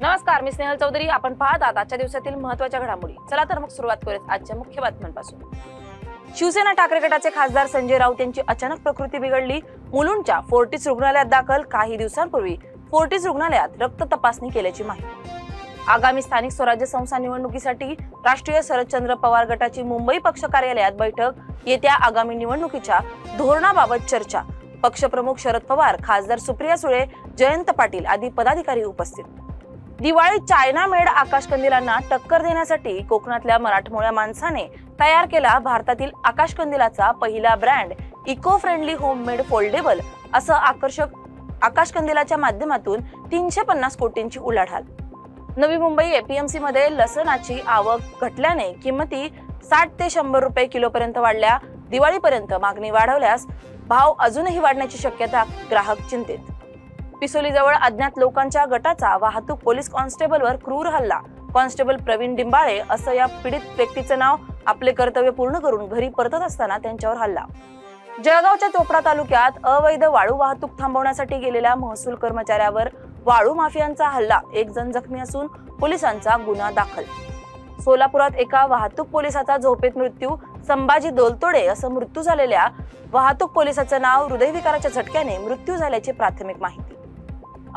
नमस्कार, मी स्नेहल चौधरी. आपण पाहत आहात आजच्या दिवसातील महत्त्वाच्या घडामोडी. चला तर मग सुरुवात करूयात आजच्या मुख्य बातम्यांपासून. शिवसेना ठाकरे गटाचे खासदार संजय राऊत यांची अचानक प्रकृती बिघडली. मुलुंडच्या फोर्टिस रुग्णालयात दाखल. काही दिवसांपूर्वी फोर्टिस रुग्णालयात रक्त तपासणी केल्याची माहिती. आगामी स्थानिक स्वराज्य संस्था निवडणुकीसाठी राष्ट्रीय शरदचंद्र पवार गटाची मुंबई पक्ष कार्यालयात बैठक. येत्या आगामी निवडणुकीच्या धोरणाबाबत चर्चा. पक्षप्रमुख शरद पवार, खासदार सुप्रिया सुळे, जयंत पाटील आदी पदाधिकारी उपस्थित. दिवाळी चायना मेड आकाशकंदिलांना टक्कर देण्यासाठी कोकणातल्या मराठमोळ्या माणसाने तयार केला भारतातील आकाशकंदिलाचा पहिला brand eco friendly homemade foldable. असं आकर्षक आकाशकंदिलाच्या माध्यमातून 350 कोटींची उलाढाल. नवी मुंबई एपीएमसी मध्ये लसणाची आवक घटल्याने किंमती 60 ते 100 रुपये किलोपर्यंत वाढल्या. दिवाळीपर्यंत मागणी वाढवल्यास भाव अजूनही वाढण्याची शक्यता. ग्राहक चिंतेत. पिसोलीजवळ अज्ञात लोकांच्या गटाचा वाहतूक पोलीस कॉन्स्टेबलवर क्रूर हल्ला. कॉन्स्टेबल प्रवीण डिंबाळे असं या पीडित व्यक्तीचं नाव. आपले कर्तव्य पूर्ण करून घरी परतत असताना त्यांच्यावर हल्ला. जळगावच्या चोपडा तालुक्यात अवैध वाळू वाहतूक थांबवण्यासाठी गेलेल्या महसूल कर्मचाऱ्यावर वाळू माफियांचा हल्ला. 1 जण जखमी असून पोलिसांचा गुन्हा दाखल. सोलापुरात एका वाहतूक पोलिसाचा झोपेत मृत्यू. संभाजी दोलतोडे असं मृत्यू झालेल्या वाहतूक पोलिसाचं नाव. हृदयविकाराच्या झटक्याने मृत्यू झाल्याची प्राथमिक माहिती.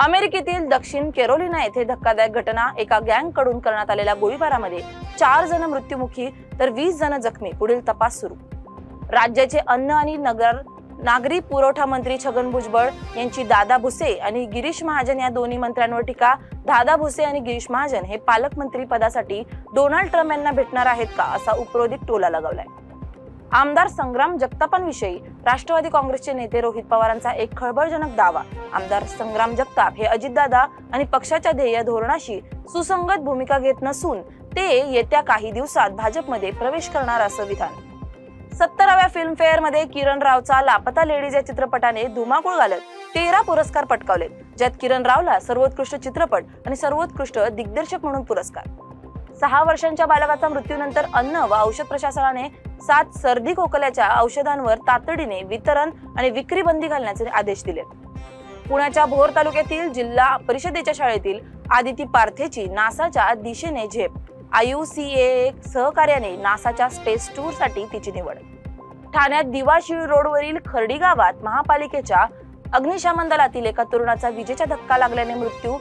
अमेरिकेतील दक्षिण कॅरोलिना येथे धक्कादायक घटना. एका गँग कडून करण्यात आलेल्या गोळीबारामध्ये 4 जण मृत्युमुखी तर 20 जण जखमी. पुढील तपास सुरू. राज्याचे अन्न आणि नागरी पुरवठा मंत्री छगन भुजबळ यांची दादा भुसे आणि गिरीश महाजन या दोन्ही मंत्र्यांवर टीका. दादा भुसे आणि गिरीश महाजन हे पालकमंत्री पदासाठी डोनाल्ड ट्रम्प यांना भेटणार आहेत का, असा उपरोधिक टोला लगावलाय. आमदार संग्राम जगतापांविषयी राष्ट्रवादी काँग्रेसचे नेते रोहित पवारांचा एक खळबळजनक दावा. आमदार संग्राम जगताप हे अजितदादा आणि पक्षाच्या ध्येय धोरणाशी सुसंगत भूमिका घेत नसून ते येत्या काही दिवसात भाजपमध्ये प्रवेश करणार असं विधान. 70व्या फिल्मफेअर मध्ये किरण रावचा लापता लेडीज या चित्रपटाने धुमाकूळ घालत 13 पुरस्कार पटकावले, ज्यात किरण रावला सर्वोत्कृष्ट चित्रपट आणि सर्वोत्कृष्ट दिग्दर्शक म्हणून पुरस्कार. 6 वर्षांच्या बालकाचा मृत्यूनंतर अन्न व औषध प्रशासनाने 7 सर्दी खोकल्याच्या औषधांवर तातडीने वितरण आणि विक्री बंदी घालण्याचे आदेश दिले. पुण्याच्या भोर तालुक्यातील जिल्हा परिषदेच्या शाळेतील आदिती पार्थेची नासाच्या दिशेने झेप. IUCAA सहकार्याने नासाच्या स्पेस टूर साठी तिची निवड. ठाण्यात दिवाशिळ रोडवरील खर्डी गावात महापालिकेच्या अग्निशमन दलातील एका तरुणाचा विजेचा धक्का लागल्याने मृत्यू.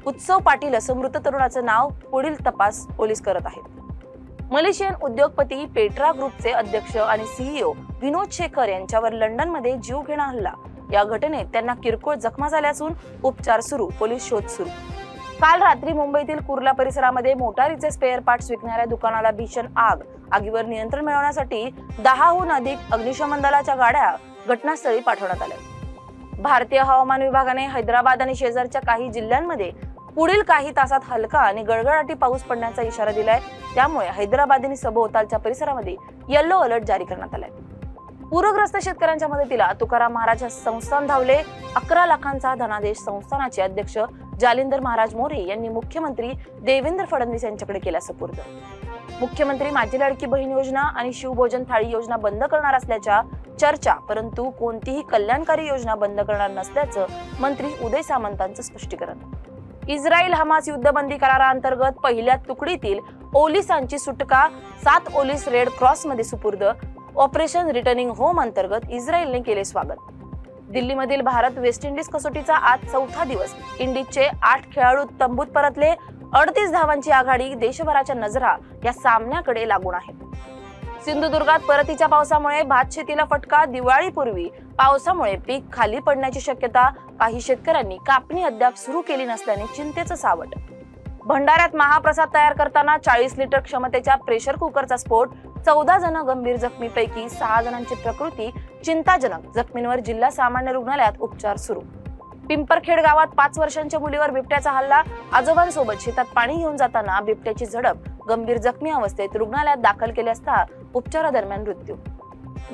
उत्सव पाटील असं मृत तरुणाचं नाव. पुढील तपास पोलीस करत आहेत. मलेशियन उद्योगपती पेट्रा ग्रुपचे अध्यक्ष आणि CEO विनोद शेखर यांच्यावर लंडनमध्ये जीवघेणा हल्ला. या घटनेत त्यांना किरकोळ जखमा झाल्या असून उपचार सुरू. पोलीस शोध सुरू. काल रात्री मुंबईतील कुर्ला परिसरामध्ये मोटारीचे स्पेअर पार्ट्स विकणाऱ्या दुकानाला भीषण आग. आगीवर नियंत्रण मिळवण्यासाठी 10हून अधिक अग्निशमन दलाच्या गाड्या घटनास्थळी पाठवण्यात आल्या. भारतीय हवामान विभागाने हैदराबाद आणि शेजारच्या काही जिल्ह्यांमध्ये पुढील काही तासात हलका आणि गडगडाटी पाऊस पडण्याचा इशारा दिलाय. त्यामुळे हैदराबाद आणि सभोवतालच्या परिसरामध्ये येलो अलर्ट जारी करण्यात आलाय. पूरग्रस्त शेतकऱ्यांच्या मदतीला तुकाराम महाराज संस्थान धावले. 11 लाखांचा धनादेश संस्थानाचे अध्यक्ष जालिंदर महाराज मोरे यांनी मुख्यमंत्री देवेंद्र फडणवीस यांच्याकडे केला सुपूर्द. मुख्यमंत्री माझी लाडकी बहीण योजना आणि शिवभोजन थाळी योजना बंद करणार असल्याच्या चर्चा, परंतु कोणतीही कल्याणकारी योजना बंद करणार नसल्याचं मंत्री उदय सामंतांचं स्पष्टीकरण. इस्रायल हमास युद्धबंदी कराराअंतर्गत पहिल्या तुकडीतील ओलिसांची सुटका. 7 ओलिस रेड क्रॉस मध्ये सुपूर्द. ऑपरेशन रिटर्निंग होम अंतर्गत इस्रायलने केले स्वागत. दिल्लीमधील भारत वेस्ट इंडिज कसोटीचा आज 4था दिवस. इंडिजचे 8 खेळाडू तंबूत परतले. 38 धावांची आघाडी. देशभराच्या नजरा या सामन्याकडे लागून आहेत. सिंधुदुर्गात परतीच्या पावसामुळे भात शेतीला फटका. दिवाळीपूर्वी पावसामुळे पीक खाली पडण्याची शक्यता. काही शेतकऱ्यांनी कापणी अद्याप सुरू केली नसल्याने चिंतेचं सावट. भंडाऱ्यात महाप्रसाद तयार करताना 40 लिटर क्षमतेच्या प्रेशर कुकरचा स्फोट. 14 जण गंभीर जखमीपैकी 6 जणांची प्रकृती चिंताजनक. जखमींवर जिल्हा सामान्य रुग्णालयात उपचार सुरू. पिंपरखेड गावात 5 वर्षांच्या मुलीवर बिबट्याचा हल्ला. आजोबांसोबत शेतात पाणी घेऊन जाताना बिबट्याची झडप. गंभीर जखमी अवस्थेत रुग्णालयात दाखल केले असता उपचारादरम्यान मृत्यू.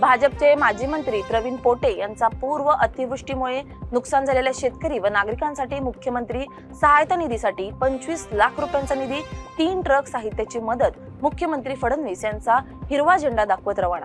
भाजपचे माजी मंत्री प्रवीण पोटे यांचा पूर्व अतिवृष्टीमुळे नुकसान झालेल्या शेतकरी व नागरिकांसाठी मुख्यमंत्री सहायता निधीसाठी 25 लाख रुपयांचा निधी. 3 ट्रक साहित्याची मदत. मुख्यमंत्री फडणवीस यांचा हिरवा झेंडा दाखवत रवाना.